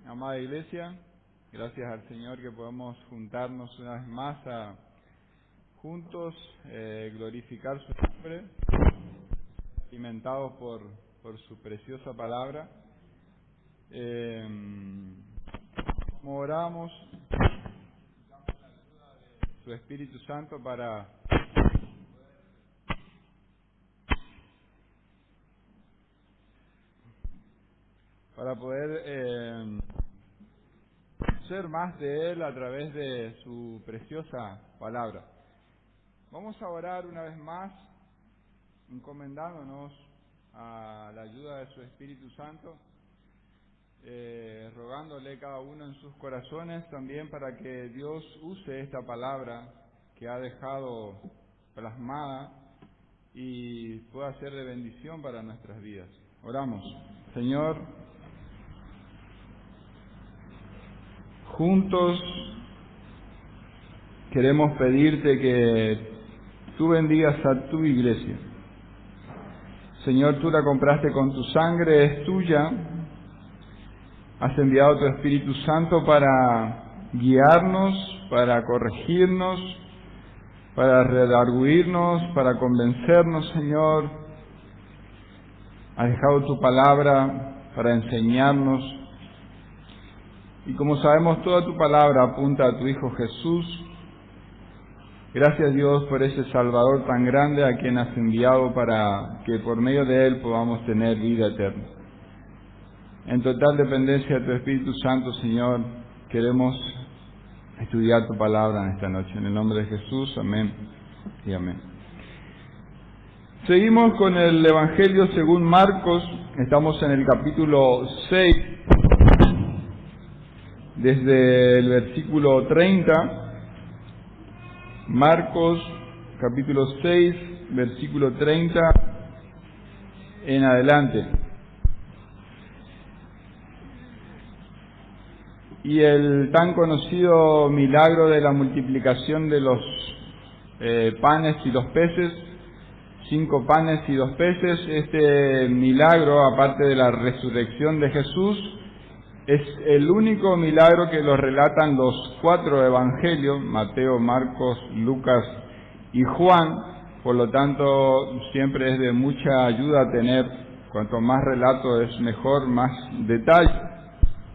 Amada Iglesia, gracias al Señor que podemos juntarnos una vez más juntos, glorificar su nombre, alimentados por su preciosa palabra. Como oramos, su Espíritu Santo para poder ser más de Él a través de su preciosa palabra. Vamos a orar una vez más, encomendándonos a la ayuda de su Espíritu Santo, rogándole cada uno en sus corazones también para que Dios use esta palabra que ha dejado plasmada y pueda ser de bendición para nuestras vidas. Oramos. Señor, juntos queremos pedirte que tú bendigas a tu iglesia. Señor, tú la compraste con tu sangre, es tuya. Has enviado tu Espíritu Santo para guiarnos, para corregirnos, para redarguirnos, para convencernos, Señor. Has dejado tu palabra para enseñarnos. Y como sabemos, toda tu palabra apunta a tu Hijo Jesús. Gracias, Dios, por ese Salvador tan grande a quien has enviado para que por medio de Él podamos tener vida eterna. En total dependencia de tu Espíritu Santo, Señor, queremos estudiar tu palabra en esta noche. En el nombre de Jesús, amén y amén. Seguimos con el Evangelio según Marcos. Estamos en el capítulo 6, desde el versículo 30. Marcos, capítulo 6, versículo 30 en adelante. Y el tan conocido milagro de la multiplicación de los panes y los peces, 5 panes y 2 peces, este milagro, aparte de la resurrección de Jesús, es el único milagro que lo relatan los 4 evangelios, Mateo, Marcos, Lucas y Juan. Por lo tanto, siempre es de mucha ayuda tener, cuanto más relato es mejor, más detalle.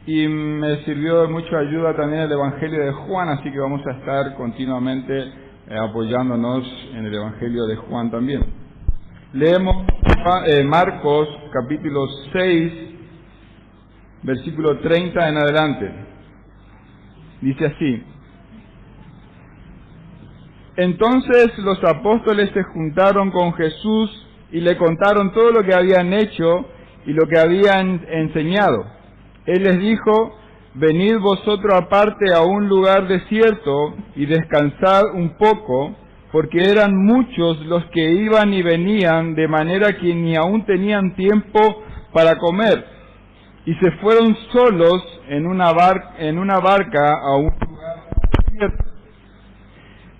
Y me sirvió de mucha ayuda también el Evangelio de Juan, así que vamos a estar continuamente apoyándonos en el Evangelio de Juan también. Leemos Marcos capítulo 6, versículo 30 en adelante. Dice así: Entonces los apóstoles se juntaron con Jesús y le contaron todo lo que habían hecho y lo que habían enseñado. Él les dijo: Venid vosotros aparte a un lugar desierto y descansad un poco, porque eran muchos los que iban y venían, de manera que ni aún tenían tiempo para comer. Y se fueron solos en una barca a un lugar desierto.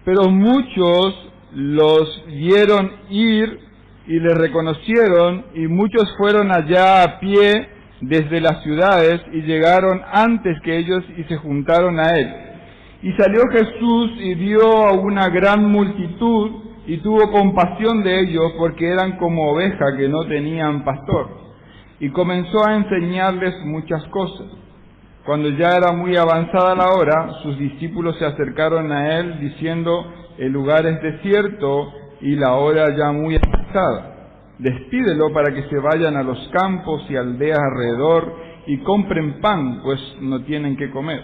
Pero muchos los vieron ir y le reconocieron, y muchos fueron allá a pie desde las ciudades y llegaron antes que ellos y se juntaron a él. Y salió Jesús y vio a una gran multitud y tuvo compasión de ellos, porque eran como ovejas que no tenían pastor. Y comenzó a enseñarles muchas cosas. Cuando ya era muy avanzada la hora, sus discípulos se acercaron a él diciendo: El lugar es desierto y la hora ya muy avanzada. Despídelo para que se vayan a los campos y aldeas alrededor y compren pan, pues no tienen qué comer.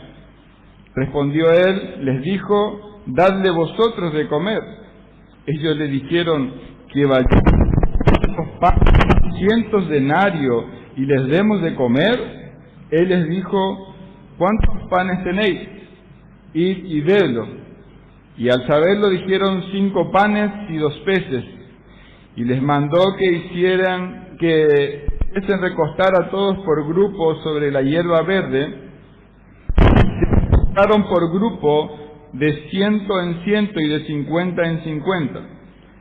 Respondió él, les dijo: Dadle vosotros de comer. Ellos le dijeron: Que vayamos a 100 denarios y les demos de comer. Él les dijo: ¿Cuántos panes tenéis? Id y vedlo. Y al saberlo dijeron: 5 panes y 2 peces. Y les mandó que hiciesen recostar a todos por grupos sobre la hierba verde. Se recostaron por grupo de 100 en 100 y de 50 en 50.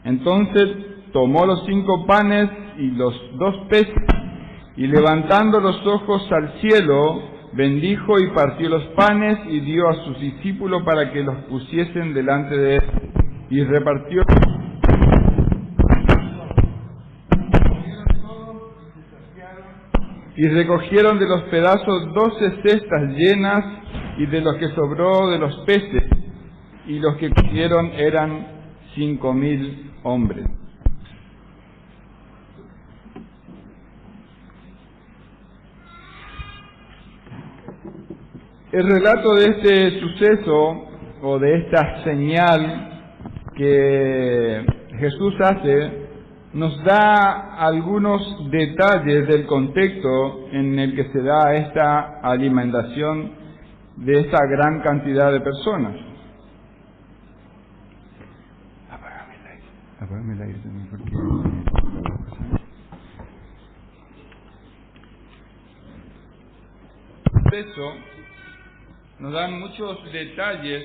Entonces tomó los 5 panes y los 2 peces, y levantando los ojos al cielo, bendijo y partió los panes y dio a sus discípulos para que los pusiesen delante de él, y repartió. Y recogieron de los pedazos 12 cestas llenas, y de lo que sobró de los peces, y los que comieron eran 5.000 hombres. El relato de este suceso, o de esta señal que Jesús hace, nos da algunos detalles del contexto en el que se da esta alimentación de esta gran cantidad de personas. Apágame el aire también, porque eso nos dan muchos detalles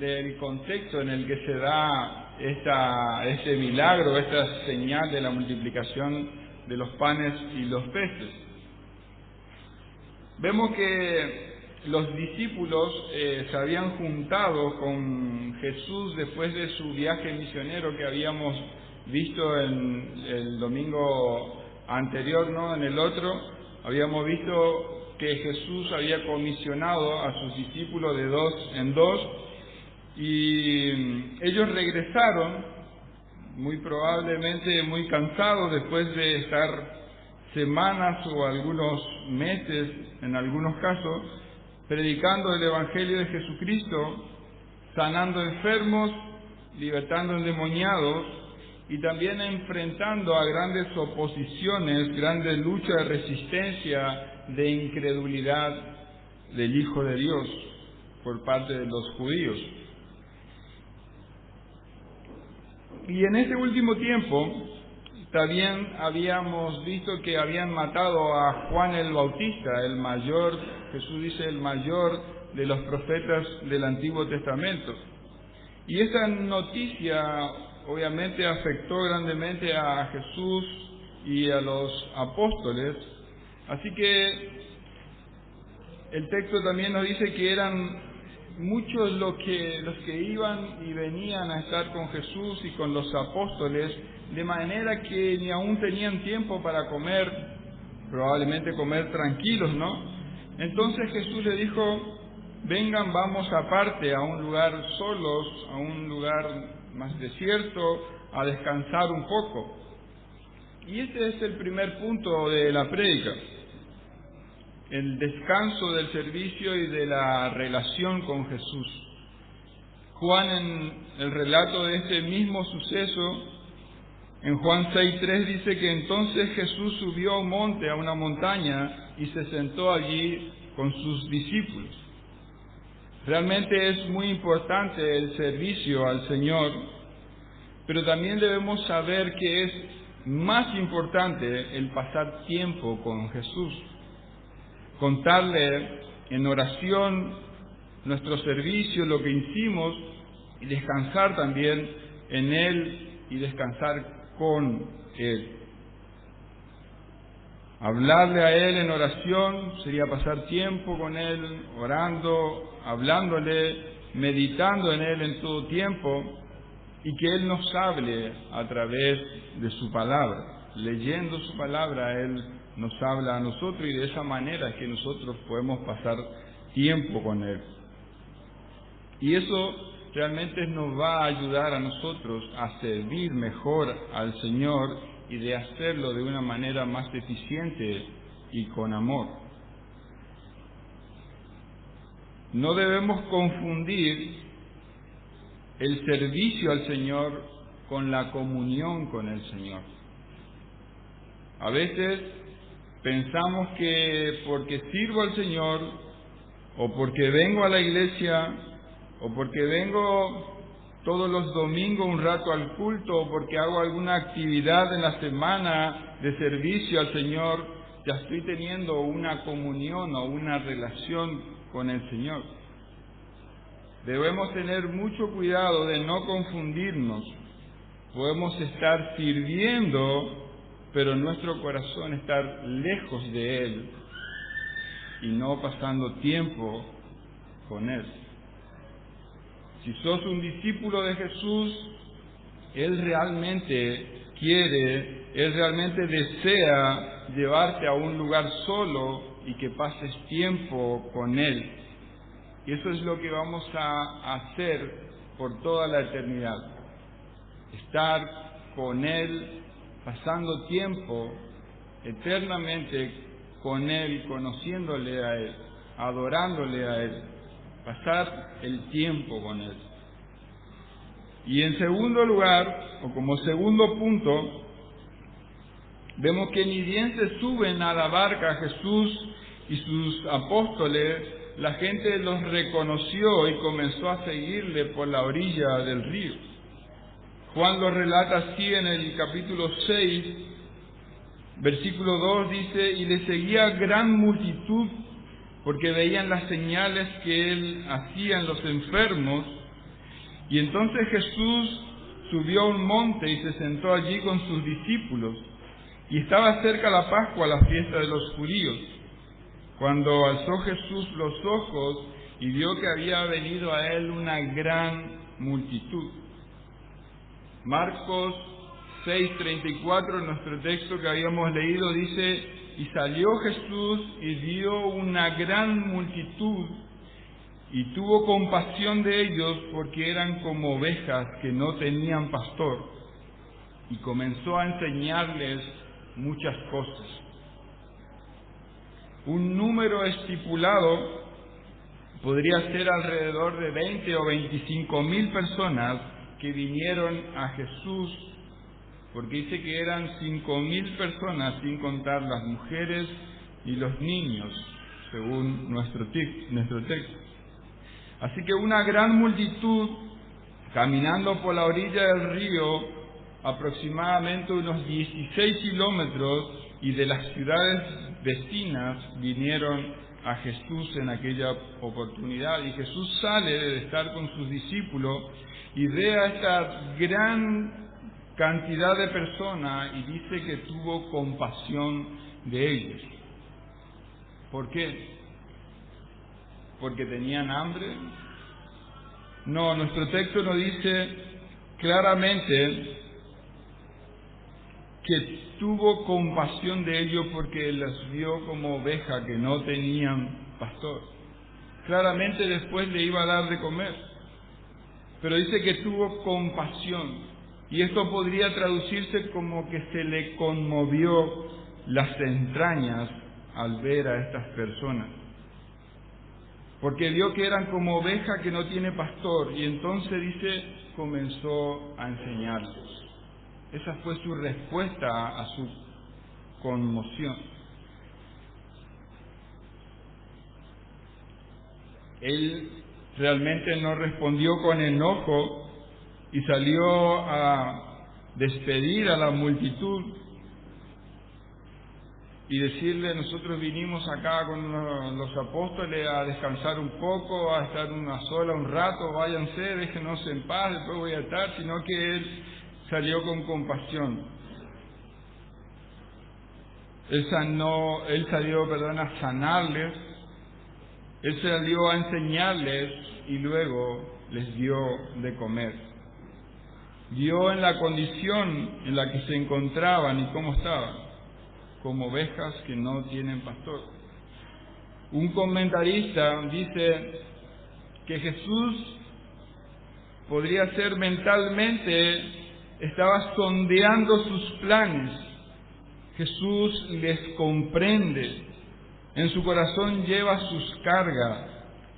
del contexto en el que se da este milagro, esta señal de la multiplicación de los panes y los peces. Vemos que los discípulos se habían juntado con Jesús después de su viaje misionero que habíamos visto en el domingo anterior, ¿no? En el otro, habíamos visto que Jesús había comisionado a sus discípulos de 2 en 2, y ellos regresaron, muy probablemente muy cansados, después de estar semanas o algunos meses, en algunos casos, predicando el Evangelio de Jesucristo, sanando enfermos, libertando endemoniados, y también enfrentando a grandes oposiciones, grandes luchas de resistencia, de incredulidad del Hijo de Dios por parte de los judíos. Y en ese último tiempo también habíamos visto que habían matado a Juan el Bautista, el mayor, Jesús dice, el mayor de los profetas del Antiguo Testamento. Y esa noticia obviamente afectó grandemente a Jesús y a los apóstoles. Así que el texto también nos dice que eran muchos los que iban y venían a estar con Jesús y con los apóstoles, de manera que ni aún tenían tiempo para comer, probablemente comer tranquilos, ¿no? Entonces Jesús le dijo: vengan, vamos aparte, a un lugar solos, a un lugar más desierto, a descansar un poco. Y este es el primer punto de la prédica: el descanso del servicio y de la relación con Jesús. Juan, en el relato de este mismo suceso, en Juan 6:3 dice que entonces Jesús subió a un monte, a una montaña, y se sentó allí con sus discípulos. Realmente es muy importante el servicio al Señor, pero también debemos saber que es más importante el pasar tiempo con Jesús, contarle en oración nuestro servicio, lo que hicimos, y descansar también en Él y descansar con Él. Hablarle a Él en oración sería pasar tiempo con Él, orando, hablándole, meditando en Él en todo tiempo, y que Él nos hable a través de su palabra. Leyendo su palabra, Él nos habla a nosotros, y de esa manera es que nosotros podemos pasar tiempo con Él. Y eso realmente nos va a ayudar a nosotros a servir mejor al Señor y de hacerlo de una manera más eficiente y con amor. No debemos confundir el servicio al Señor con la comunión con el Señor. A veces pensamos que porque sirvo al Señor, o porque vengo a la iglesia, o porque vengo todos los domingos un rato al culto, o porque hago alguna actividad en la semana de servicio al Señor, ya estoy teniendo una comunión o una relación con el Señor. Debemos tener mucho cuidado de no confundirnos. Podemos estar sirviendo, pero nuestro corazón estar lejos de Él. y no pasando tiempo con Él. Si sos un discípulo de Jesús, Él realmente quiere, Él realmente desea llevarte a un lugar solo y que pases tiempo con Él. Y eso es lo que vamos a hacer por toda la eternidad. Estar con Él, pasando tiempo eternamente con Él, conociéndole a Él, adorándole a Él, pasar el tiempo con Él. Y en segundo lugar, o como segundo punto, vemos que ni bien se suben a la barca Jesús y sus apóstoles, la gente los reconoció y comenzó a seguirle por la orilla del río. Juan lo relata así en el capítulo 6, versículo 2, dice: y le seguía gran multitud, porque veían las señales que él hacía en los enfermos. Y entonces Jesús subió a un monte y se sentó allí con sus discípulos. Y estaba cerca la Pascua, la fiesta de los judíos. Cuando alzó Jesús los ojos y vio que había venido a él una gran multitud. Marcos 6:34, en nuestro texto que habíamos leído, dice: y salió Jesús y vio una gran multitud, y tuvo compasión de ellos, porque eran como ovejas que no tenían pastor, y comenzó a enseñarles muchas cosas. Un número estipulado podría ser alrededor de 20 o 25,000 personas que vinieron a Jesús, porque dice que eran 5,000 personas, sin contar las mujeres y los niños, según nuestro texto. Así que una gran multitud, caminando por la orilla del río, aproximadamente unos 16 kilómetros, y de las ciudades vecinas vinieron a Jesús en aquella oportunidad. Y Jesús sale de estar con sus discípulos y ve a esta gran cantidad de personas y dice que tuvo compasión de ellos. ¿Por qué? ¿Porque tenían hambre? No, nuestro texto nos dice claramente que tuvo compasión de ellos porque las vio como ovejas que no tenían pastor. Claramente después le iba a dar de comer, pero dice que tuvo compasión, y esto podría traducirse como que se le conmovió las entrañas al ver a estas personas, porque vio que eran como oveja que no tiene pastor, y entonces dice, comenzó a enseñarles. Esa fue su respuesta a su conmoción. Él realmente no respondió con enojo y salió a despedir a la multitud y decirle: nosotros vinimos acá con los apóstoles a descansar un poco, a estar una sola un rato, váyanse, déjenos en paz, después voy a estar, sino que él salió con compasión. Él salió a sanarles, él salió a enseñarles y luego les dio de comer. Vio en la condición en la que se encontraban y cómo estaban, como ovejas que no tienen pastor. Un comentarista dice que Jesús podría ser mentalmente, estaba sondeando sus planes. Jesús les comprende, en su corazón lleva sus cargas,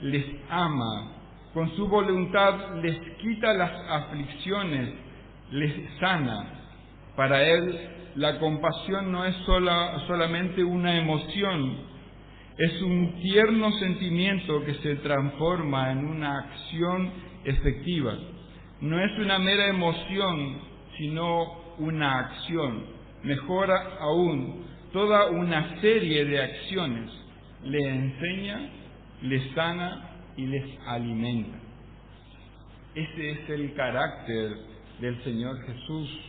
les ama, con su voluntad les quita las aflicciones, les sana. Para Él la compasión no es solamente una emoción, es un tierno sentimiento que se transforma en una acción efectiva. No es una mera emoción, sino una acción. Mejor aún, toda una serie de acciones. Le enseña, les sana y les alimenta. Ese es el carácter del Señor Jesús.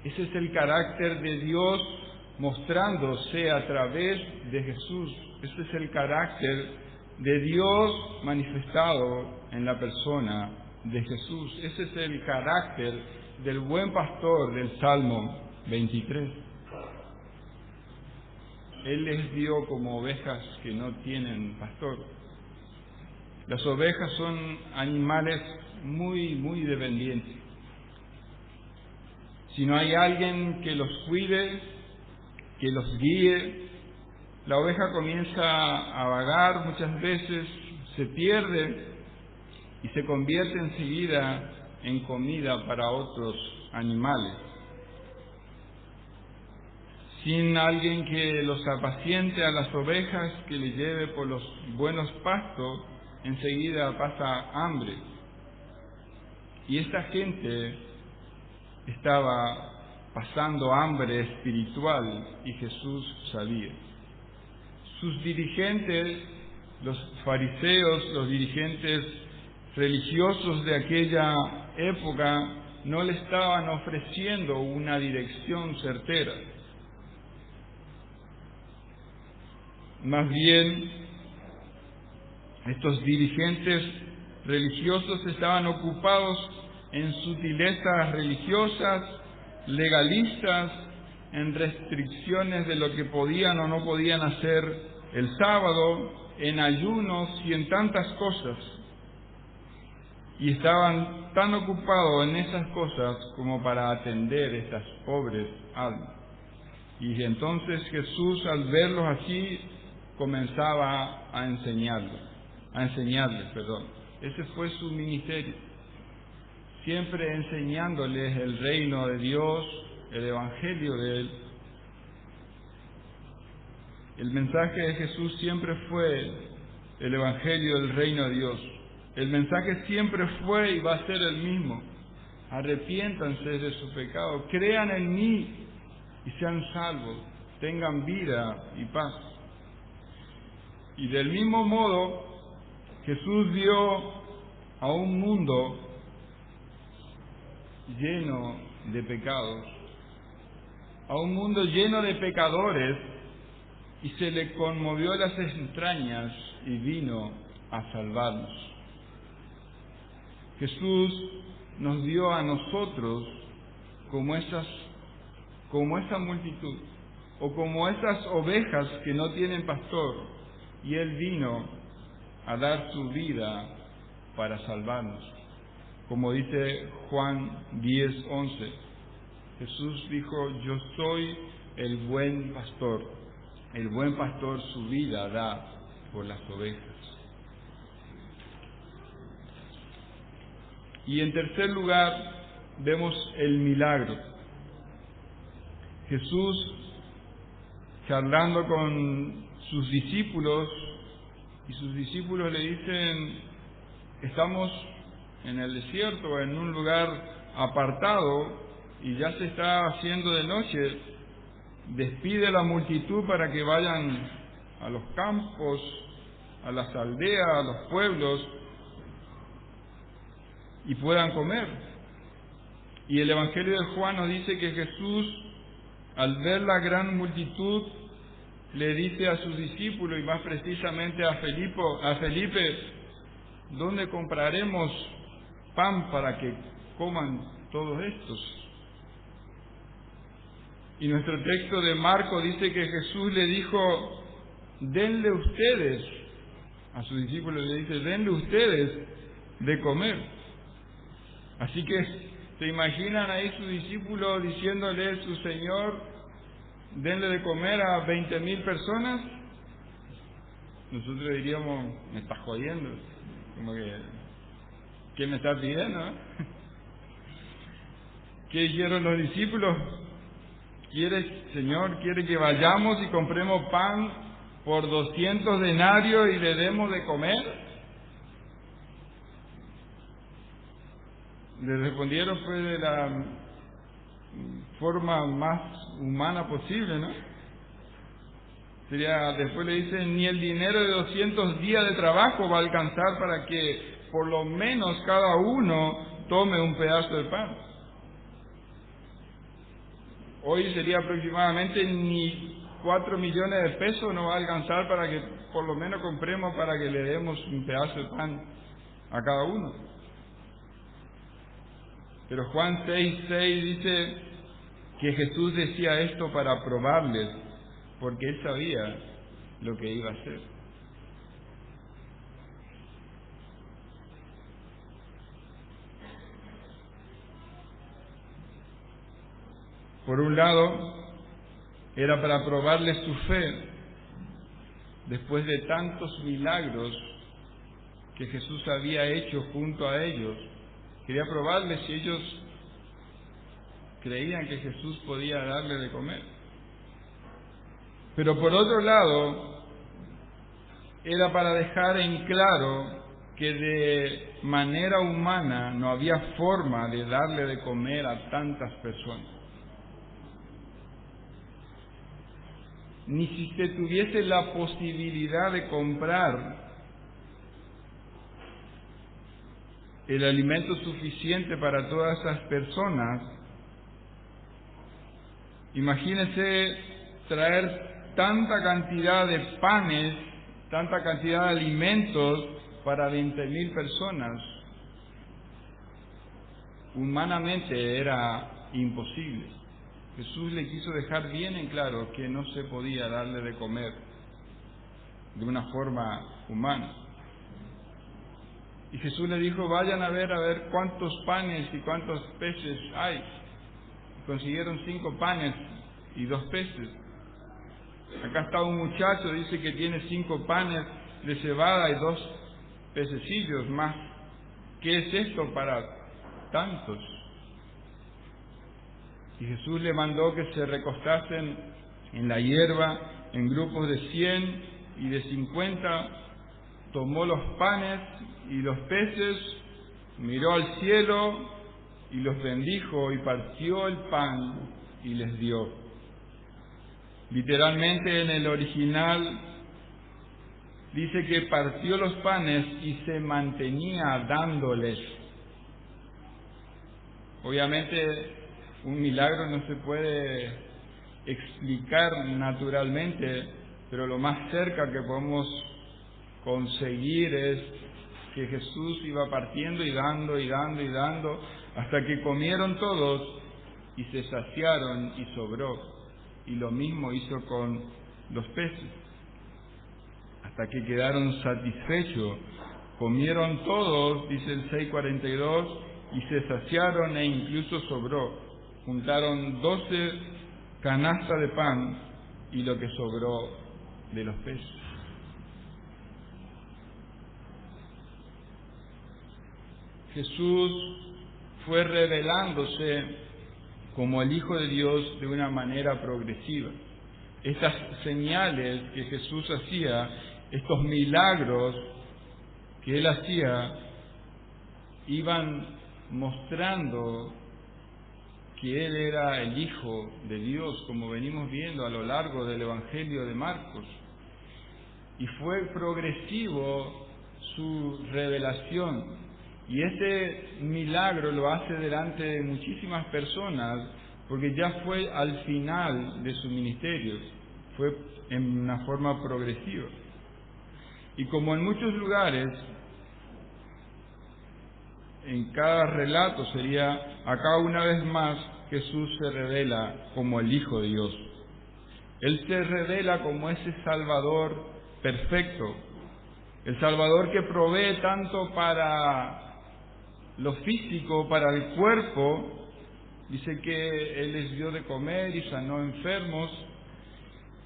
Ese es el carácter de Dios mostrándose a través de Jesús. Ese es el carácter de Dios manifestado en la persona de Jesús. Ese es el carácter del buen pastor del Salmo 23. Él les dio como ovejas que no tienen pastor. Las ovejas son animales muy dependientes. Si no hay alguien que los cuide, que los guíe, la oveja comienza a vagar muchas veces, se pierde y se convierte enseguida en comida para otros animales. Sin alguien que los apaciente a las ovejas, que les lleve por los buenos pastos, enseguida pasa hambre. Y esta gente estaba pasando hambre espiritual y Jesús sabía. Sus dirigentes, los fariseos, los dirigentes religiosos de aquella época, no le estaban ofreciendo una dirección certera. Más bien, estos dirigentes religiosos estaban ocupados en sutilezas religiosas, legalistas, en restricciones de lo que podían o no podían hacer el sábado, en ayunos y en tantas cosas. Y estaban tan ocupados en esas cosas como para atender estas pobres almas. Y entonces Jesús, al verlos así, comenzaba a enseñarles. Ese fue su ministerio. Siempre enseñándoles el reino de Dios, el evangelio de Él. El mensaje de Jesús siempre fue el evangelio del reino de Dios. El mensaje siempre fue y va a ser el mismo. Arrepiéntanse de su pecado, crean en mí y sean salvos, tengan vida y paz. Y del mismo modo, Jesús vio a un mundo lleno de pecados, a un mundo lleno de pecadores, y se le conmovió las entrañas y vino a salvarnos. Jesús nos dio a nosotros como esa multitud, o como esas ovejas que no tienen pastor, y Él vino a dar su vida para salvarnos. Como dice Juan 10:11, Jesús dijo: yo soy el buen pastor su vida da por las ovejas. Y en tercer lugar, vemos el milagro. Jesús, charlando con sus discípulos, y sus discípulos le dicen: estamos en el desierto, en un lugar apartado, y ya se está haciendo de noche. Despide a la multitud para que vayan a los campos, a las aldeas, a los pueblos, y puedan comer. Y el Evangelio de Juan nos dice que Jesús, al ver la gran multitud, le dice a sus discípulos, y más precisamente a Felipe: ¿dónde compraremos pan para que coman todos estos? Y nuestro texto de Marcos dice que Jesús le dijo: denle ustedes, a sus discípulos le dice: denle ustedes de comer. Así que se imaginan ahí sus discípulos diciéndole: su Señor, denle de comer a 20,000 personas. Nosotros diríamos: me estás jodiendo, como que, ¿qué me estás pidiendo? ¿Qué dijeron los discípulos? Señor, ¿quiere que vayamos y compremos pan por 200 denarios y le demos de comer? Le respondieron pues de la forma más humana posible, ¿no? Después le dicen: ni el dinero de 200 días de trabajo va a alcanzar para que por lo menos cada uno tome un pedazo de pan. Hoy sería aproximadamente ni 4 millones de pesos no va a alcanzar para que por lo menos compremos para que le demos un pedazo de pan a cada uno. Pero Juan 6:6 dice que Jesús decía esto para probarles, porque Él sabía lo que iba a hacer. Por un lado, era para probarles su fe, después de tantos milagros que Jesús había hecho junto a ellos. Quería probarles si ellos creían que Jesús podía darle de comer. Pero por otro lado, era para dejar en claro que de manera humana no había forma de darle de comer a tantas personas. Ni si se tuviese la posibilidad de comprar el alimento suficiente para todas esas personas, imagínense traer tanta cantidad de panes, tanta cantidad de alimentos para 20.000 personas. Humanamente era imposible. Jesús le quiso dejar bien en claro que no se podía darle de comer de una forma humana. Y Jesús le dijo, vayan a ver cuántos panes y cuántos peces hay. Consiguieron 5 panes y 2 peces. Acá está un muchacho, dice que tiene 5 panes de cebada y 2 pececillos más. ¿Qué es esto para tantos? Y Jesús le mandó que se recostasen en la hierba en grupos de 100 y de 50. Tomó los panes y los peces, miró al cielo y los bendijo y partió el pan y les dio. Literalmente en el original dice que partió los panes y se mantenía dándoles. Obviamente un milagro no se puede explicar naturalmente, pero lo más cerca que podemos conseguir es que Jesús iba partiendo y dando y dando y dando hasta que comieron todos y se saciaron y sobró. Y lo mismo hizo con los peces, hasta que quedaron satisfechos. Comieron todos, dice el 6:42, y se saciaron e incluso sobró. Juntaron 12 canastas de pan y lo que sobró de los peces. Jesús fue revelándose como el Hijo de Dios de una manera progresiva. Estas señales que Jesús hacía, estos milagros que Él hacía, iban mostrando que Él era el Hijo de Dios, como venimos viendo a lo largo del Evangelio de Marcos. Y fue progresivo su revelación. Y ese milagro lo hace delante de muchísimas personas, porque ya fue al final de su ministerio, fue en una forma progresiva. Y como en muchos lugares, en cada relato sería, acá una vez más Jesús se revela como el Hijo de Dios. Él se revela como ese Salvador perfecto, el Salvador que provee tanto para lo físico, para el cuerpo. Dice que Él les dio de comer y sanó enfermos,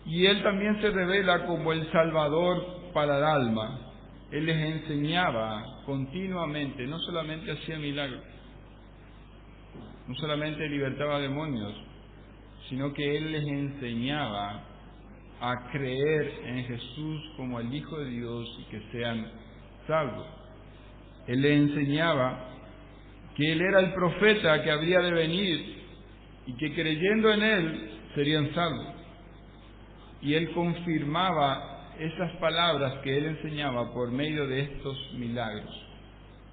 y Él también se revela como el Salvador para el alma. Él les enseñaba continuamente, no solamente hacía milagros, no solamente libertaba demonios, sino que Él les enseñaba a creer en Jesús como el Hijo de Dios y que sean salvos. Él les enseñaba que Él era el profeta que habría de venir y que creyendo en Él serían salvos. Y Él confirmaba esas palabras que Él enseñaba por medio de estos milagros,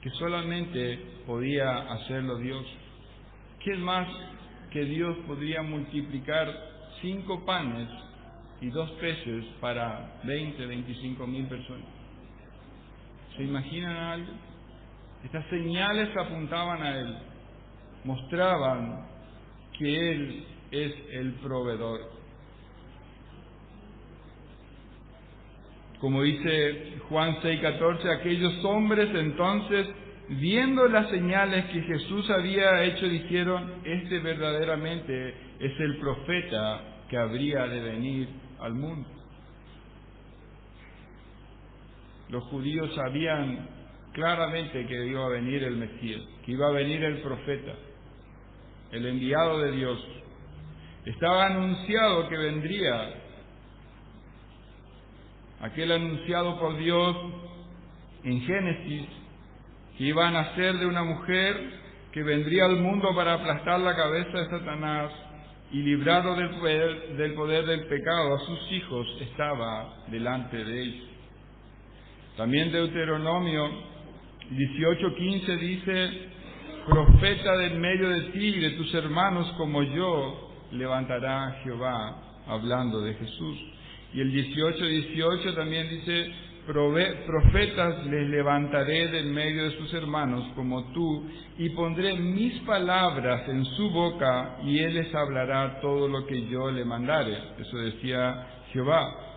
que solamente podía hacerlo Dios. ¿Quién más que Dios podría multiplicar 5 panes y 2 peces para 20, 25,000 personas. ¿Se imaginan algo? Estas señales apuntaban a Él, mostraban que Él es el proveedor. Como dice Juan 6:14, aquellos hombres entonces, viendo las señales que Jesús había hecho, dijeron: este verdaderamente es el profeta que habría de venir al mundo. Los judíos sabían claramente que iba a venir el Mesías, que iba a venir el profeta, el enviado de Dios. Estaba anunciado que vendría, aquel anunciado por Dios en Génesis, que iba a nacer de una mujer, que vendría al mundo para aplastar la cabeza de Satanás y librarlo del poder del pecado a sus hijos, estaba delante de ellos. También Deuteronomio 18:15 dice: profeta del medio de ti y de tus hermanos como yo levantará Jehová, hablando de Jesús. Y el 18:18 también dice: profetas les levantaré del medio de sus hermanos como tú, y pondré mis palabras en su boca, y él les hablará todo lo que yo le mandare. Eso decía Jehová.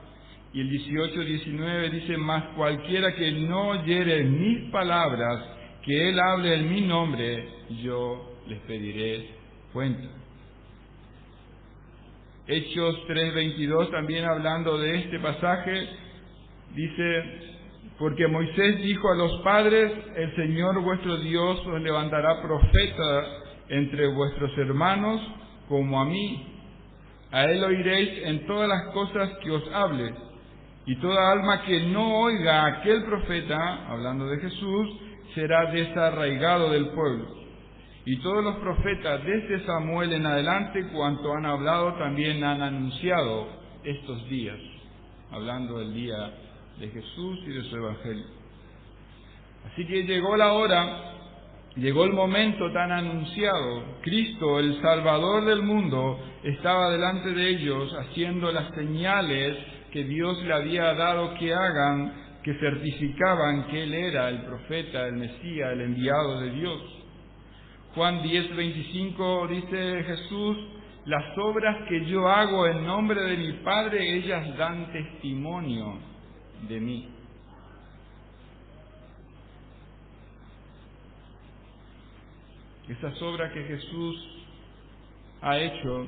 Y el 18:19 dice: mas cualquiera que no oyere mis palabras, que él hable en mi nombre, yo les pediré cuenta. Hechos 3:22, también hablando de este pasaje, dice: porque Moisés dijo a los padres: el Señor vuestro Dios os levantará profeta entre vuestros hermanos como a mí. A él oiréis en todas las cosas que os hable. Y toda alma que no oiga a aquel profeta, hablando de Jesús, será desarraigado del pueblo. Y todos los profetas, desde Samuel en adelante, cuanto han hablado, también han anunciado estos días, hablando del día de Jesús y de su evangelio. Así que llegó la hora, llegó el momento tan anunciado. Cristo, el Salvador del mundo, estaba delante de ellos haciendo las señales que Dios le había dado que hagan, que certificaban que Él era el profeta, el Mesías, el enviado de Dios. Juan 10:25 dice Jesús: las obras que yo hago en nombre de mi Padre, ellas dan testimonio de mí. Esas obras que Jesús ha hecho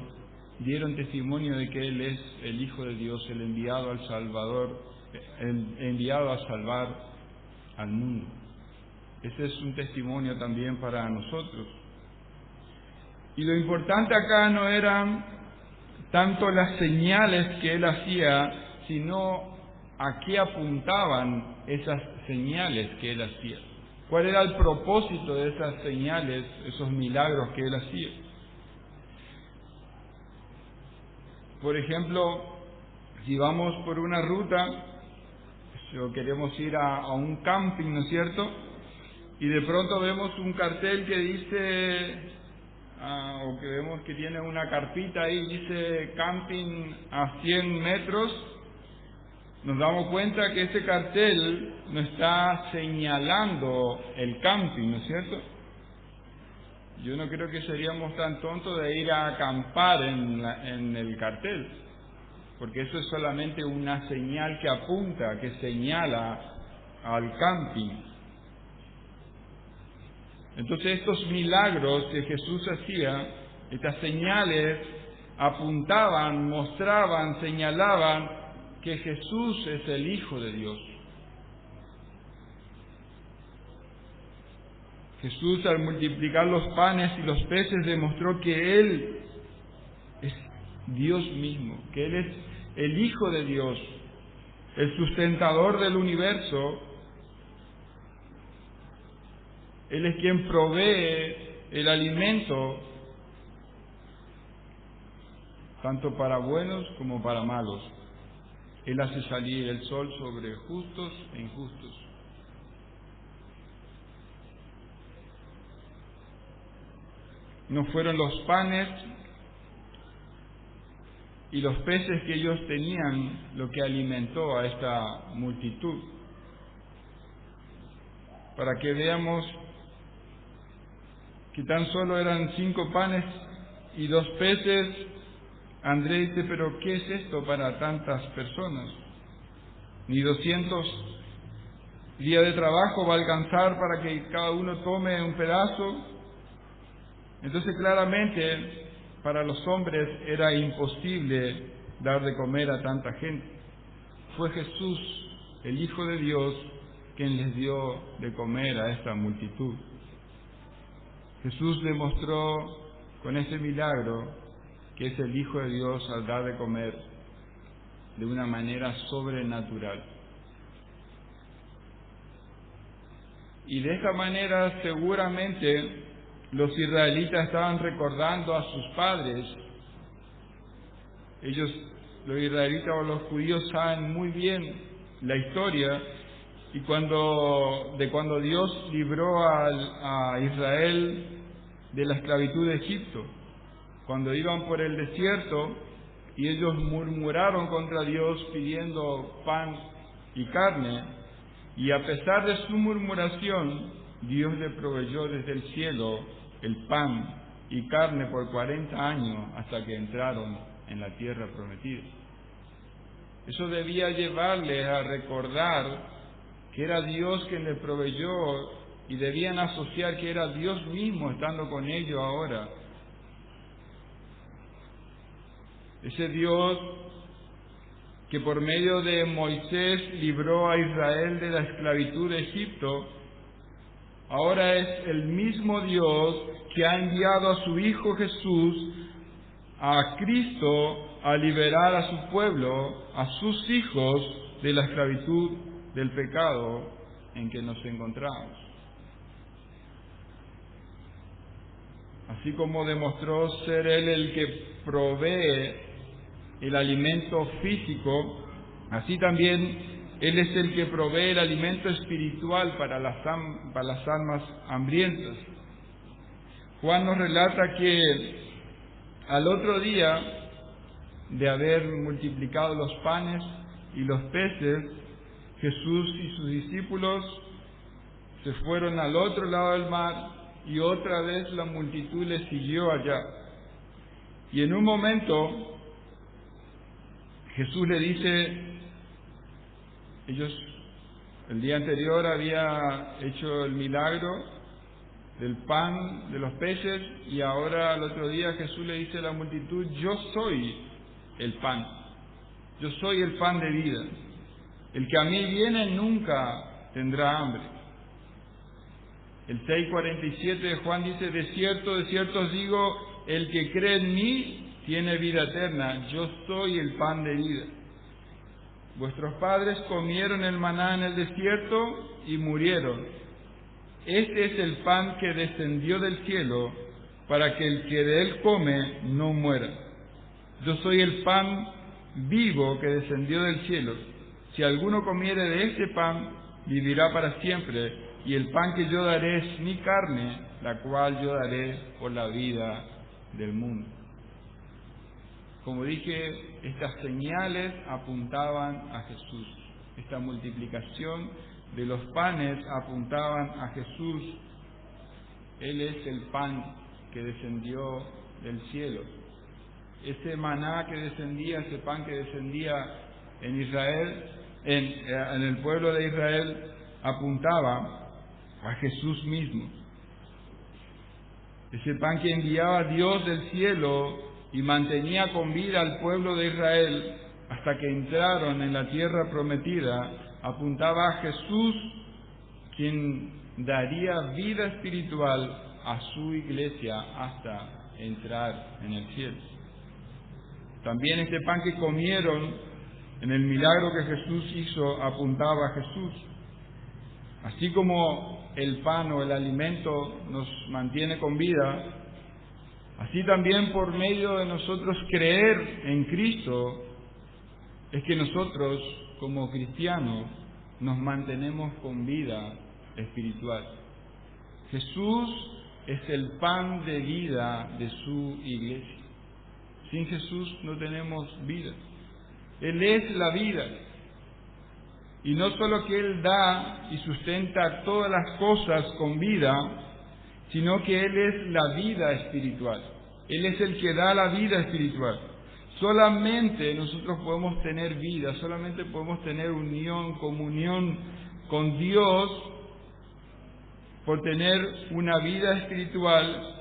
dieron testimonio de que Él es el Hijo de Dios, el enviado al Salvador, el enviado a salvar al mundo. Ese es un testimonio también para nosotros. Y lo importante acá no eran tanto las señales que Él hacía, sino a qué apuntaban esas señales que Él hacía. ¿Cuál era el propósito de esas señales, esos milagros que Él hacía? Por ejemplo, si vamos por una ruta, o queremos ir a un camping, ¿no es cierto? Y de pronto vemos un cartel que dice, o que vemos que tiene una carpita ahí, dice camping a 100 metros, nos damos cuenta que ese cartel no está señalando el camping, ¿no es cierto? Yo no creo que seríamos tan tontos de ir a acampar en el cartel, porque eso es solamente una señal que apunta, que señala al camping. Entonces estos milagros que Jesús hacía, estas señales, apuntaban, mostraban, señalaban que Jesús es el Hijo de Dios. Jesús, al multiplicar los panes y los peces, demostró que Él es Dios mismo, que Él es el Hijo de Dios, el sustentador del universo. Él es quien provee el alimento, tanto para buenos como para malos. Él hace salir el sol sobre justos e injustos. No fueron los panes y los peces que ellos tenían lo que alimentó a esta multitud. Para que veamos que tan solo eran 5 panes y 2 peces, André dice, pero ¿qué es esto para tantas personas? Ni 200 días de trabajo va a alcanzar para que cada uno tome un pedazo. Entonces claramente para los hombres era imposible dar de comer a tanta gente. Fue Jesús, el Hijo de Dios, quien les dio de comer a esta multitud. Jesús demostró con este milagro que es el Hijo de Dios al dar de comer de una manera sobrenatural. Y de esta manera seguramente los israelitas estaban recordando a sus padres. Ellos, los israelitas o los judíos, saben muy bien la historia y cuando Dios libró a Israel de la esclavitud de Egipto, cuando iban por el desierto y ellos murmuraron contra Dios pidiendo pan y carne, y a pesar de su murmuración, Dios le proveyó desde el cielo el pan y carne por 40 años hasta que entraron en la tierra prometida. Eso debía llevarles a recordar que era Dios quien les proveyó y debían asociar que era Dios mismo estando con ellos ahora. Ese Dios que por medio de Moisés libró a Israel de la esclavitud de Egipto, ahora es el mismo Dios que ha enviado a su Hijo Jesús, a Cristo, a liberar a su pueblo, a sus hijos, de la esclavitud del pecado en que nos encontramos. Así como demostró ser Él el que provee el alimento físico, así también Él es el que provee el alimento espiritual para las almas hambrientas. Juan nos relata que al otro día de haber multiplicado los panes y los peces, Jesús y sus discípulos se fueron al otro lado del mar y otra vez la multitud les siguió allá. Y en un momento Jesús le dice, ellos el día anterior había hecho el milagro del pan, de los peces, y ahora al otro día Jesús le dice a la multitud, yo soy el pan, yo soy el pan de vida. El que a mí viene nunca tendrá hambre. El 6:47 de Juan dice, de cierto os digo, el que cree en mí tiene vida eterna, yo soy el pan de vida. Vuestros padres comieron el maná en el desierto y murieron. Este es el pan que descendió del cielo, para que el que de él come no muera. Yo soy el pan vivo que descendió del cielo. Si alguno comiere de este pan, vivirá para siempre, y el pan que yo daré es mi carne, la cual yo daré por la vida del mundo. Como dije, estas señales apuntaban a Jesús. Esta multiplicación de los panes apuntaban a Jesús. Él es el pan que descendió del cielo. Ese maná que descendía, ese pan que descendía en Israel, en el pueblo de Israel, apuntaba a Jesús mismo. Ese pan que enviaba Dios del cielo y mantenía con vida al pueblo de Israel hasta que entraron en la tierra prometida, apuntaba a Jesús, quien daría vida espiritual a su iglesia hasta entrar en el cielo. También este pan que comieron en el milagro que Jesús hizo apuntaba a Jesús. Así como el pan o el alimento nos mantiene con vida, así también por medio de nosotros creer en Cristo es que nosotros como cristianos nos mantenemos con vida espiritual. Jesús es el pan de vida de su iglesia. Sin Jesús no tenemos vida. Él es la vida. Y no solo que Él da y sustenta todas las cosas con vida, sino que Él es la vida espiritual. Él es el que da la vida espiritual. Solamente nosotros podemos tener vida, solamente podemos tener unión, comunión con Dios por tener una vida espiritual,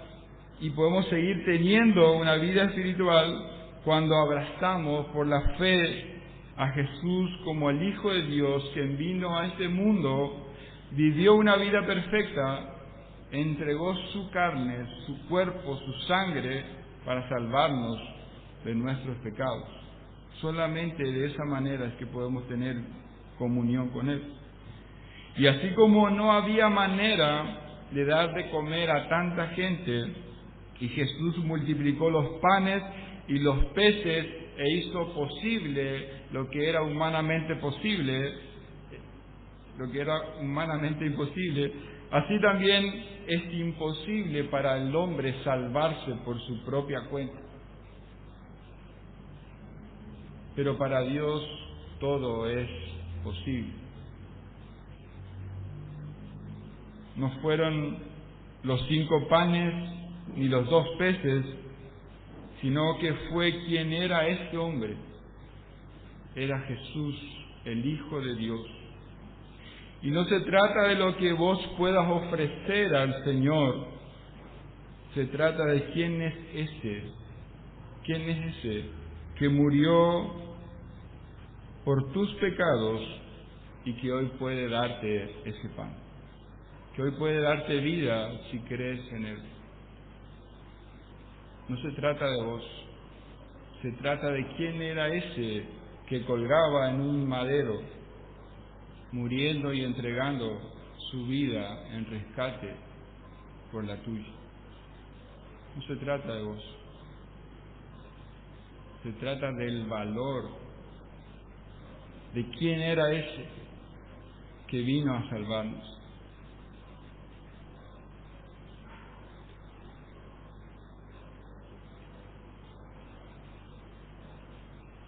y podemos seguir teniendo una vida espiritual cuando abrazamos por la fe a Jesús como el Hijo de Dios, quien vino a este mundo, vivió una vida perfecta, entregó su carne, su cuerpo, su sangre para salvarnos de nuestros pecados. Solamente de esa manera es que podemos tener comunión con Él. Y así como no había manera de dar de comer a tanta gente, y Jesús multiplicó los panes y los peces e hizo posible lo que era humanamente posible, lo que era humanamente imposible, así también es imposible para el hombre salvarse por su propia cuenta. Pero para Dios todo es posible. No fueron los 5 panes ni los 2 peces, sino que fue quien era este hombre. Era Jesús, el Hijo de Dios. Y no se trata de lo que vos puedas ofrecer al Señor, se trata de quién es ese que murió por tus pecados y que hoy puede darte ese pan, que hoy puede darte vida si crees en Él. No se trata de vos, se trata de quién era ese que colgaba en un madero, muriendo y entregando su vida en rescate por la tuya. No se trata de vos, se trata del valor de quién era ese que vino a salvarnos.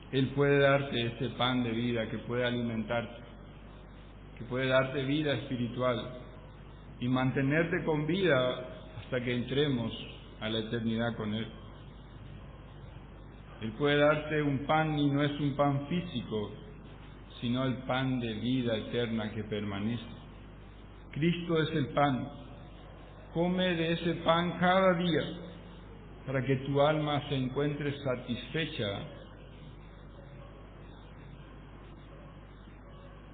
Él puede darte ese pan de vida que puede alimentarte, que puede darte vida espiritual y mantenerte con vida hasta que entremos a la eternidad con Él. Él puede darte un pan y no es un pan físico, sino el pan de vida eterna que permanece. Cristo es el pan. Come de ese pan cada día para que tu alma se encuentre satisfecha.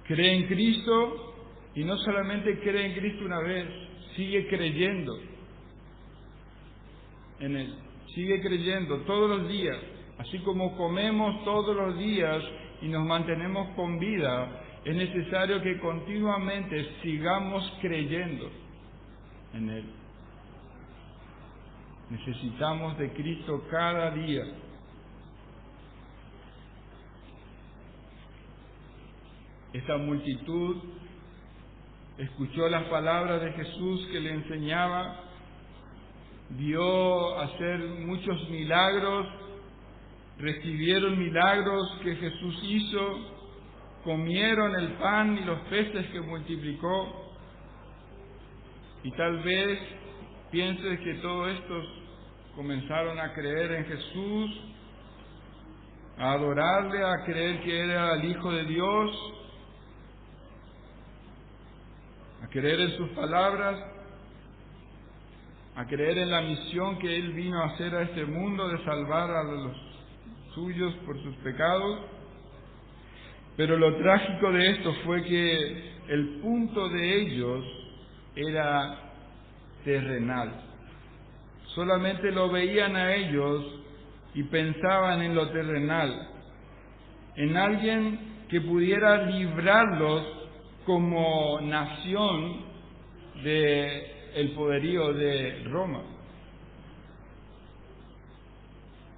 Cree en Cristo y no solamente cree en Cristo una vez, sigue creyendo en Él, sigue creyendo todos los días, así como comemos todos los días y nos mantenemos con vida, es necesario que continuamente sigamos creyendo en Él. Necesitamos de Cristo cada día. Esta multitud escuchó las palabras de Jesús que le enseñaba, vio hacer muchos milagros, recibieron milagros que Jesús hizo, comieron el pan y los peces que multiplicó, y tal vez pienses que todos estos comenzaron a creer en Jesús, a adorarle, a creer que era el Hijo de Dios, a creer en sus palabras, a creer en la misión que Él vino a hacer a este mundo de salvar a los suyos por sus pecados. Pero lo trágico de esto fue que el punto de ellos era terrenal. Solamente lo veían a ellos y pensaban en lo terrenal, en alguien que pudiera librarlos como nación del poderío de Roma.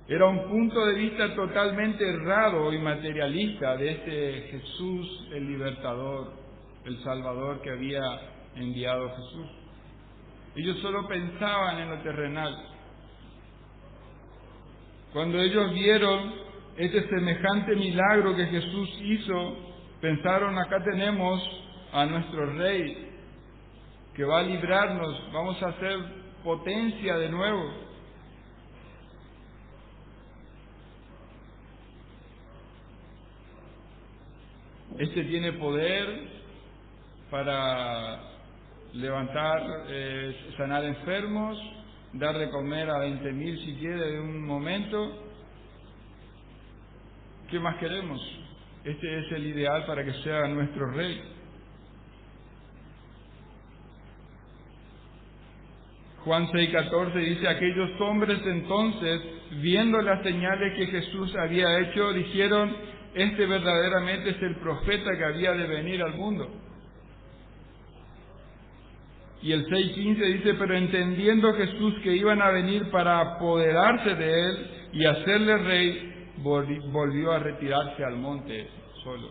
Era un punto de vista totalmente errado y materialista de este Jesús, el libertador, el Salvador que había enviado Jesús. Ellos solo pensaban en lo terrenal. Cuando ellos vieron este semejante milagro que Jesús hizo, pensaron, acá tenemos a nuestro Rey que va a librarnos, vamos a ser potencia de nuevo. Este tiene poder para levantar, sanar enfermos, dar de comer a 20.000 si quiere de un momento. ¿Qué más queremos? Este es el ideal para que sea nuestro Rey. Juan 6:14 dice, aquellos hombres entonces, viendo las señales que Jesús había hecho, dijeron, este verdaderamente es el profeta que había de venir al mundo. Y el 6:15 dice, pero entendiendo Jesús que iban a venir para apoderarse de él y hacerle rey, volvió a retirarse al monte solo.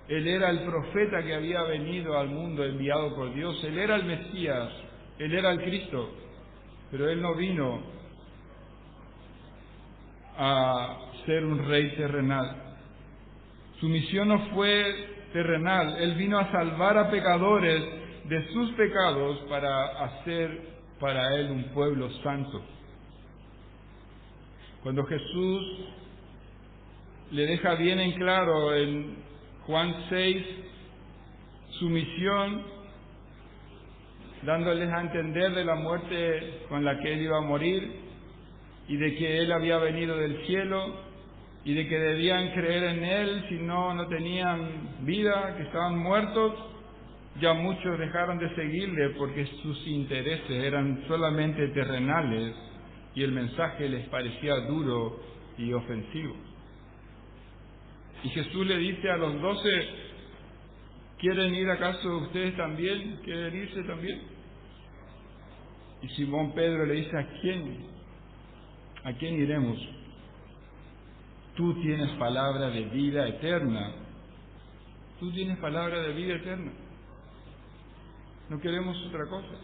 Él era el profeta que había venido al mundo enviado por Dios. Él era el Mesías, Él era el Cristo, pero Él no vino a ser un rey terrenal. Su misión no fue terrenal, Él vino a salvar a pecadores de sus pecados para hacer para Él un pueblo santo. Cuando Jesús le deja bien en claro en Juan 6 su misión, dándoles a entender de la muerte con la que Él iba a morir y de que Él había venido del cielo y de que debían creer en Él, si no, no tenían vida, que estaban muertos. Ya muchos dejaron de seguirle porque sus intereses eran solamente terrenales y el mensaje les parecía duro y ofensivo. Y Jesús le dice a los 12, ¿quieren ir acaso ustedes también? ¿Quieren irse también? Y Simón Pedro le dice, ¿a quién? ¿A quién iremos? Tú tienes palabra de vida eterna. Tú tienes palabra de vida eterna. No queremos otra cosa.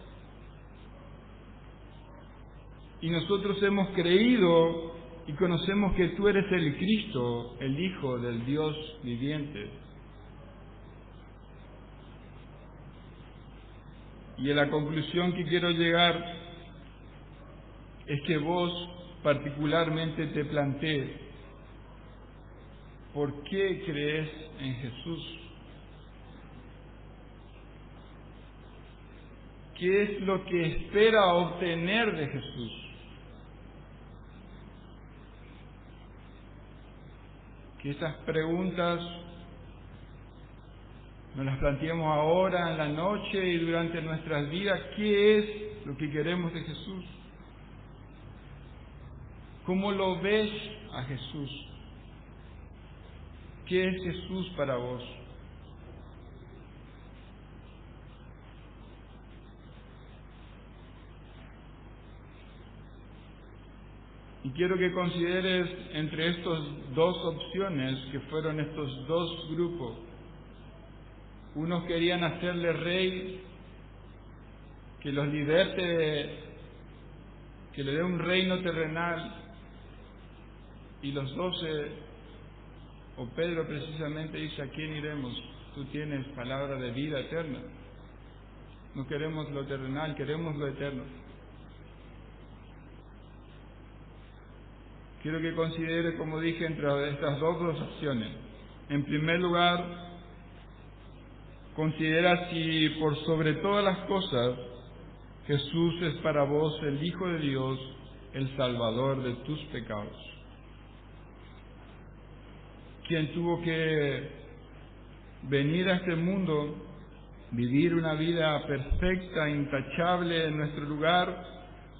Y nosotros hemos creído y conocemos que tú eres el Cristo, el Hijo del Dios viviente. Y a la conclusión que quiero llegar es que vos particularmente te plantees, ¿por qué crees en Jesús? ¿Qué es lo que espera obtener de Jesús? Que estas preguntas nos las planteemos ahora, en la noche y durante nuestras vidas. ¿Qué es lo que queremos de Jesús? ¿Cómo lo ves a Jesús? ¿Qué es Jesús para vos? Y quiero que consideres entre estas dos opciones, que fueron estos dos grupos. Unos querían hacerle rey, que los liberte, que le dé un reino terrenal, y los 12, o Pedro precisamente dice, ¿a quién iremos? Tú tienes palabra de vida eterna. No queremos lo terrenal, queremos lo eterno. Quiero que considere, como dije, entre estas dos opciones. En primer lugar, considera si por sobre todas las cosas Jesús es para vos el Hijo de Dios, el Salvador de tus pecados. Quien tuvo que venir a este mundo, vivir una vida perfecta, intachable en nuestro lugar,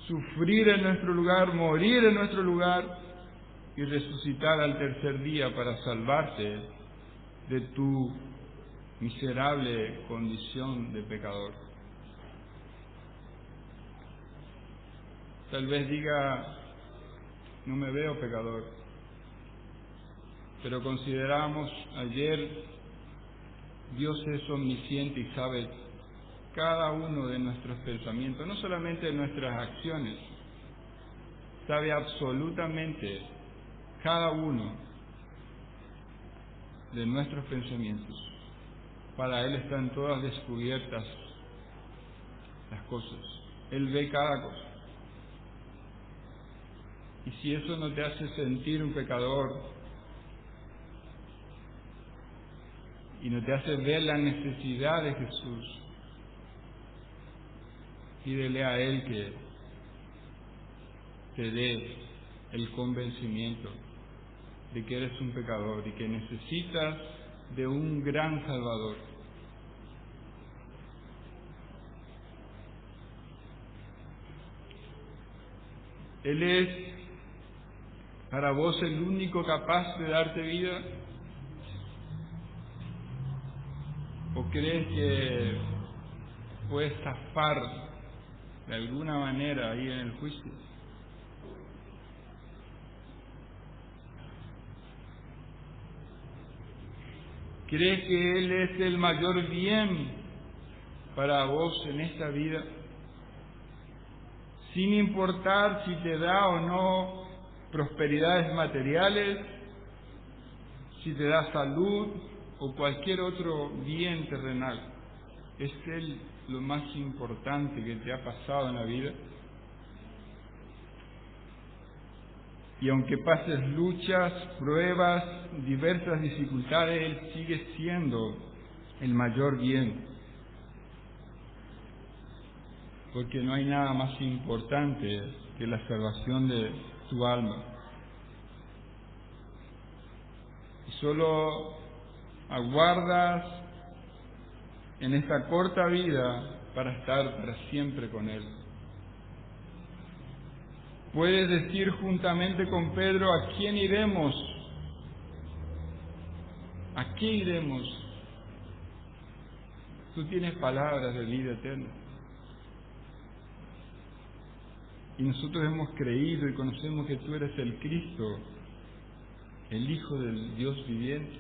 sufrir en nuestro lugar, morir en nuestro lugar y resucitar al tercer día para salvarte de tu miserable condición de pecador. Tal vez diga, no me veo pecador, pero consideramos ayer, Dios es omnisciente y sabe cada uno de nuestros pensamientos, no solamente de nuestras acciones, sabe absolutamente cada uno de nuestros pensamientos. Para Él están todas descubiertas las cosas. Él ve cada cosa. Y si eso no te hace sentir un pecador y no te hace ver la necesidad de Jesús, pídele a Él que te dé el convencimiento de que eres un pecador y que necesitas de un gran Salvador. Él es para vos el único capaz de darte vida. ¿O crees que puedes zafar de alguna manera ahí en el juicio? ¿Crees que Él es el mayor bien para vos en esta vida? Sin importar si te da o no prosperidades materiales, si te da salud o cualquier otro bien terrenal. ¿Es Él lo más importante que te ha pasado en la vida? Y aunque pases luchas, pruebas, diversas dificultades, Él sigue siendo el mayor bien. Porque no hay nada más importante que la salvación de tu alma. Y solo aguardas en esta corta vida para estar para siempre con Él. Puedes decir juntamente con Pedro: ¿a quién iremos? ¿A qué iremos? Tú tienes palabras de vida eterna. Y nosotros hemos creído y conocemos que tú eres el Cristo, el Hijo del Dios viviente.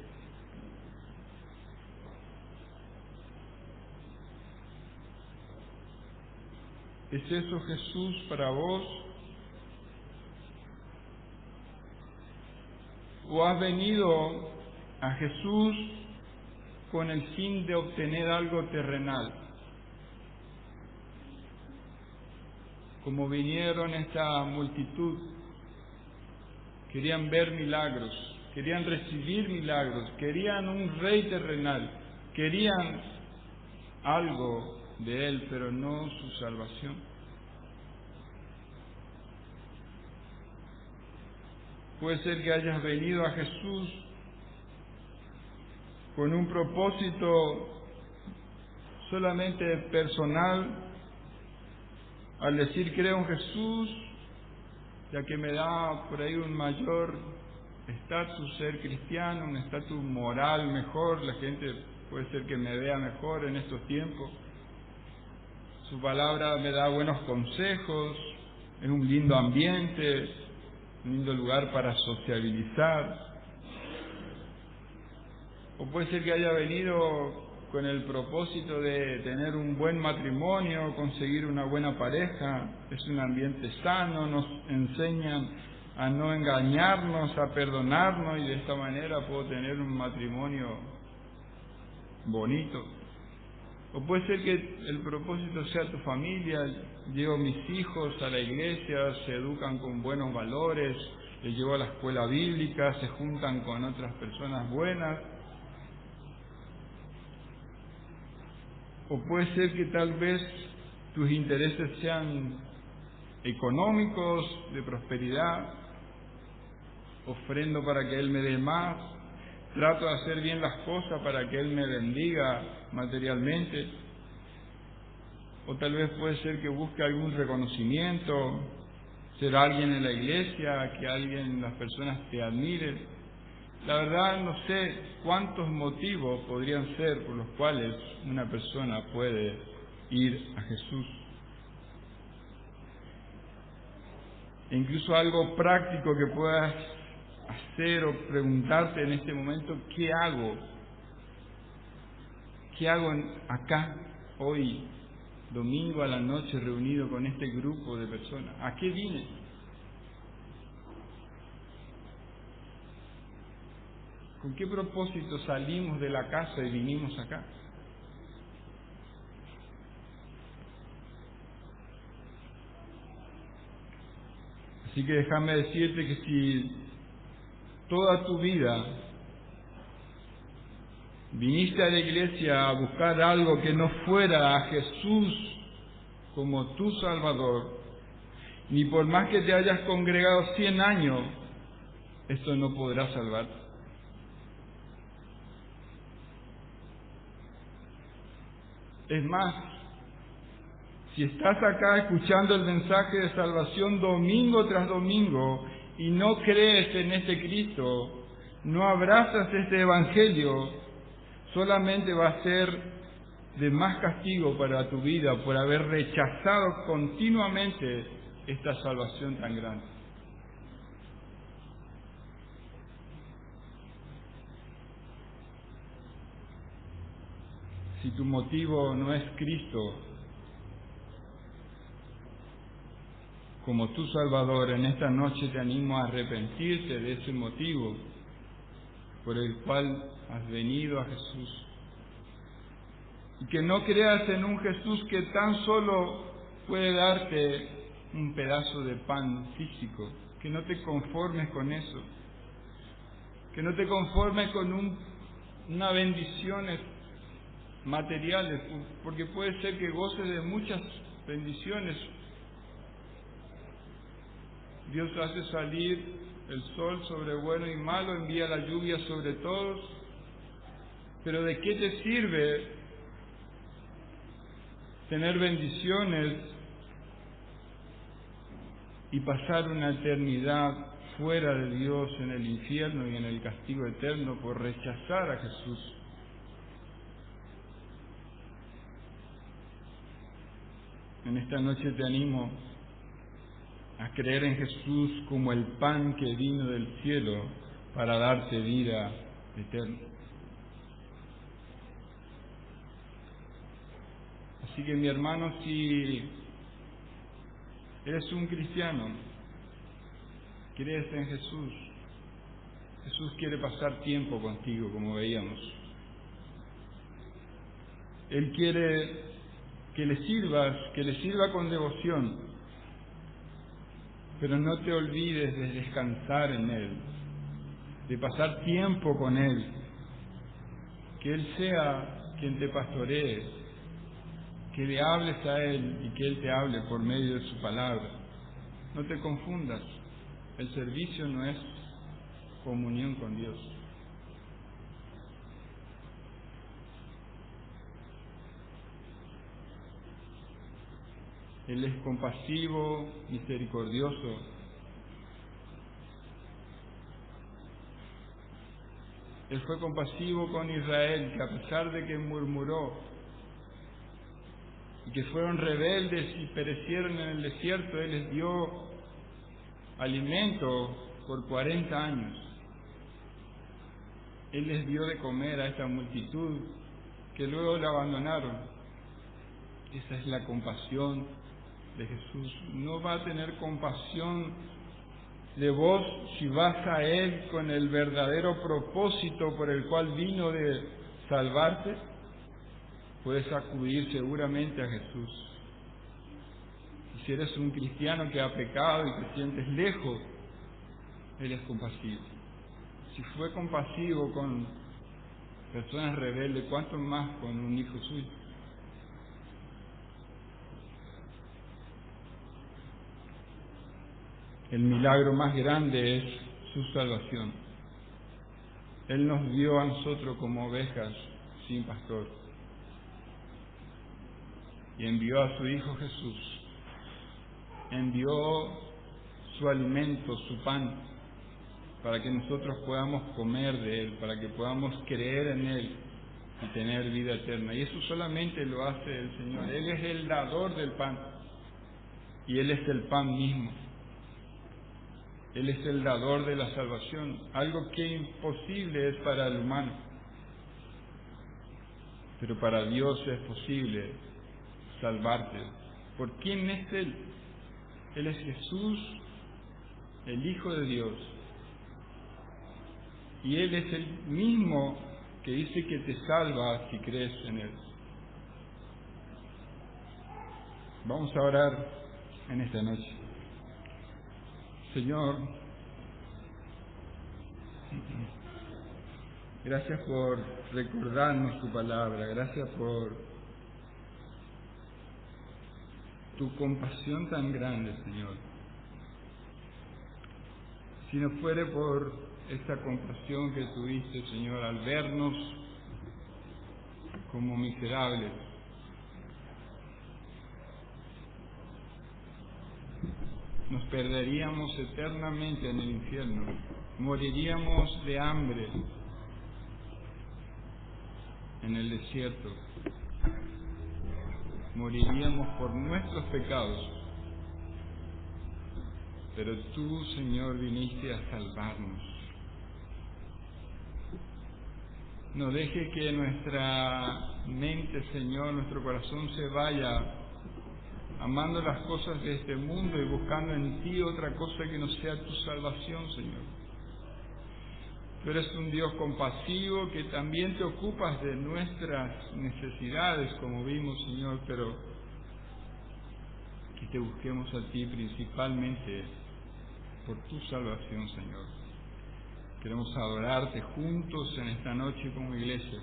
¿Es eso Jesús para vos? ¿O has venido a Jesús con el fin de obtener algo terrenal? Como vinieron esta multitud, querían ver milagros, querían recibir milagros, querían un rey terrenal, querían algo de Él, pero no su salvación. Puede ser que hayas venido a Jesús con un propósito solamente personal, al decir creo en Jesús, ya que me da por ahí un mayor estatus ser cristiano, un estatus moral mejor, la gente puede ser que me vea mejor en estos tiempos. Su palabra me da buenos consejos, es un lindo ambiente, un lindo lugar para sociabilizar. O puede ser que haya venido con el propósito de tener un buen matrimonio, conseguir una buena pareja, es un ambiente sano, nos enseñan a no engañarnos, a perdonarnos, y de esta manera puedo tener un matrimonio bonito. O puede ser que el propósito sea tu familia: llevo mis hijos a la iglesia, se educan con buenos valores, les llevo a la escuela bíblica, se juntan con otras personas buenas. O puede ser que tal vez tus intereses sean económicos, de prosperidad, ofrendo para que Él me dé más, trato de hacer bien las cosas para que Él me bendiga materialmente. O tal vez puede ser que busque algún reconocimiento, ser alguien en la iglesia, que las personas te admiren. La verdad no sé cuántos motivos podrían ser por los cuales una persona puede ir a Jesús. E incluso algo práctico que puedas hacer o preguntarte en este momento: ¿qué hago? ¿Qué hago acá hoy, domingo a la noche, reunido con este grupo de personas? ¿A qué vine? ¿Con qué propósito salimos de la casa y vinimos acá? Así que déjame decirte que si toda tu vida viniste a la iglesia a buscar algo que no fuera a Jesús como tu Salvador, ni por más que te hayas congregado 100 años, esto no podrá salvarte. Es más, si estás acá escuchando el mensaje de salvación domingo tras domingo y no crees en este Cristo, no abrazas este Evangelio, solamente va a ser de más castigo para tu vida por haber rechazado continuamente esta salvación tan grande. Si tu motivo no es Cristo como tu Salvador, en esta noche te animo a arrepentirte de ese motivo por el cual has venido a Jesús. Y que no creas en un Jesús que tan solo puede darte un pedazo de pan físico, que no te conformes con eso, que no te conformes con unas bendiciones materiales, porque puede ser que goces de muchas bendiciones. Dios hace salir el sol sobre bueno y malo, envía la lluvia sobre todos, pero ¿de qué te sirve tener bendiciones y pasar una eternidad fuera de Dios en el infierno y en el castigo eterno por rechazar a Jesús? En esta noche te animo a creer en Jesús como el pan que vino del cielo para darte vida eterna. Así que mi hermano, si eres un cristiano, crees en Jesús, Jesús quiere pasar tiempo contigo, como veíamos. Él quiere que le sirva con devoción, pero no te olvides de descansar en Él, de pasar tiempo con Él, que Él sea quien te pastoree, que le hables a Él y que Él te hable por medio de su palabra. No te confundas, el servicio no es comunión con Dios. Él es compasivo, misericordioso. Él fue compasivo con Israel, que a pesar de que murmuró y que fueron rebeldes y perecieron en el desierto, Él les dio alimento por 40 años. Él les dio de comer a esta multitud que luego le abandonaron. Esa es la compasión de Jesús. No va a tener compasión de vos si vas a Él con el verdadero propósito por el cual vino de salvarte. Puedes acudir seguramente a Jesús. Y si eres un cristiano que ha pecado y te sientes lejos, Él es compasivo. Si fue compasivo con personas rebeldes, ¿cuánto más con un hijo suyo? El milagro más grande es su salvación. Él nos dio a nosotros como ovejas sin pastor y envió a su Hijo Jesús. Envió su alimento, su pan, para que nosotros podamos comer de Él, para que podamos creer en Él y tener vida eterna. Y eso solamente lo hace el Señor. Él es el dador del pan y Él es el pan mismo. Él es el dador de la salvación, algo que imposible es para el humano, pero para Dios es posible salvarte. ¿Por quién es Él? Él es Jesús, el Hijo de Dios. Y Él es el mismo que dice que te salva si crees en Él. Vamos a orar en esta noche. Señor, gracias por recordarnos tu palabra, gracias por tu compasión tan grande, Señor. Si no fuere por esta compasión que tuviste, Señor, al vernos como miserables, nos perderíamos eternamente en el infierno, moriríamos de hambre en el desierto, moriríamos por nuestros pecados, pero tú, Señor, viniste a salvarnos. No deje que nuestra mente, Señor, nuestro corazón se vaya amando las cosas de este mundo y buscando en ti otra cosa que no sea tu salvación, Señor. Tú eres un Dios compasivo que también te ocupas de nuestras necesidades, como vimos, Señor, pero que te busquemos a ti principalmente por tu salvación, Señor. Queremos adorarte juntos en esta noche como iglesia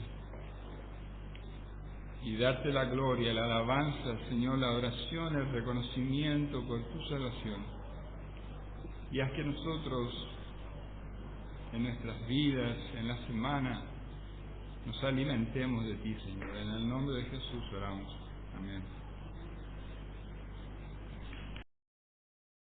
y darte la gloria, la alabanza, Señor, la adoración, el reconocimiento por tu salvación. Y haz que nosotros, en nuestras vidas, en la semana, nos alimentemos de ti, Señor. En el nombre de Jesús oramos. Amén.